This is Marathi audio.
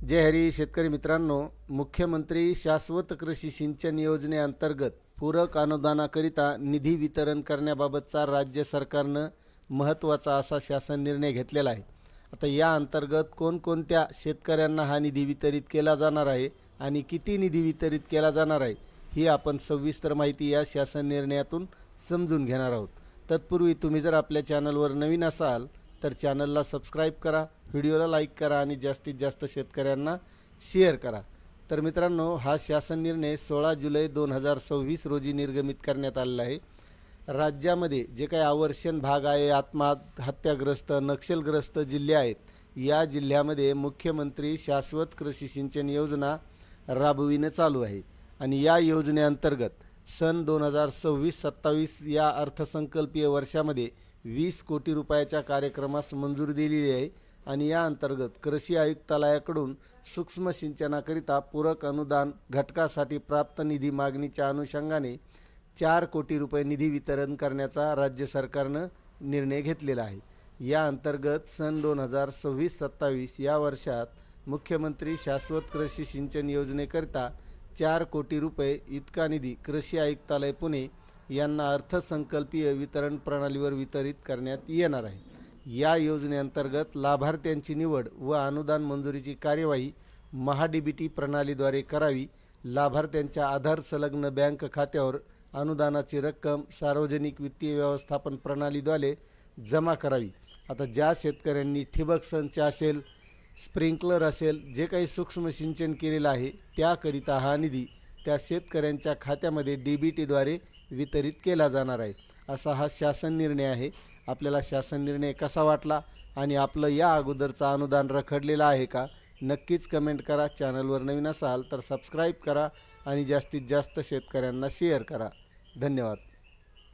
जय हरी शेतकरी मित्रांनो, मुख्यमंत्री शाश्वत कृषी सिंचन योजनेअंतर्गत पूरक अनुदानाकरिता निधी वितरण करण्याबाबतचा राज्य सरकारनं महत्त्वाचा असा शासन निर्णय घेतलेला आहे। आता या अंतर्गत कोणकोणत्या शेतकऱ्यांना हा निधी वितरित केला जाणार आहे आणि किती निधी वितरित केला जाणार आहे ही आपण सविस्तर माहिती या शासन निर्णयातून समजून घेणार आहोत। तत्पूर्वी तुम्ही जर आपल्या चॅनलवर नवीन असाल तर चॅनलला सबस्क्राईब करा, व्हिडिओला लाईक करा आणि जास्तीत जास्त शेतकऱ्यांना शेअर करा। तर मित्रांनो, हा शासन निर्णय 16 जुलै 2026 रोजी निर्गमित करण्यात आलेला आहे। राज्यामध्ये जे काही आवर्षण भाग आहे, आत्महत्याग्रस्त नक्षलग्रस्त जिल्हे आहेत, या जिल्ह्यामध्ये मुख्यमंत्री शाश्वत कृषी सिंचन योजना राबविणे चालू आहे आणि या योजनेअंतर्गत सन 2026-27 या अर्थसंकल्पीय वर्षामध्ये 20 कोटी रुपयाच्या कार्यक्रमास मंजुरी दिलेली आहे आणि या अंतर्गत कृषी आयुक्तालयाकडून सूक्ष्म सिंचनाकरिता पूरक अनुदान घटकासाठी प्राप्त निधी मागणीच्या अनुषंगाने 4 कोटी रुपये निधी वितरण करण्याचा राज्य सरकारनं निर्णय घेतलेला आहे। या अंतर्गत सन 2026-27 या वर्षात मुख्यमंत्री शाश्वत कृषी सिंचन योजनेकरिता 4 कोटी रुपये इतका निधी कृषी आयुक्तालय पुणे यांना अर्थसंकल्पीय वितरण प्रणालीवर वितरित करण्यात येणार आहे। या योजनेअंतर्गत लाभार्थ्यांची निवड व अनुदान मंजुरीची कार्यवाही महाडीबीटी प्रणालीद्वारे करावी। लाभार्थ्यांच्या आधार संलग्न बँक खात्यावर अनुदानाची रक्कम सार्वजनिक वित्तीय व्यवस्थापन प्रणालीद्वारे जमा करावी। आता ज्या शेतकऱ्यांनी ठिबक संच असेल, स्प्रिंकलर असेल, जे काही सूक्ष्म सिंचन केलेलं आहे त्याकरिता हा निधी त्या शेतकऱ्यांच्या खात्यामध्ये डीबीटीद्वारे वितरित केला जाणार आहे, असा हा शासन निर्णय आहे। आपल्याला शासन निर्णय कसा वाटला आणि आपलं या अगोदरचं अनुदान रखडलेलं आहे का, नक्कीच कमेंट करा। चॅनलवर नवीन असाल तर सबस्क्राईब करा आणि जास्तीत जास्त शेतकऱ्यांना शेअर करा। धन्यवाद।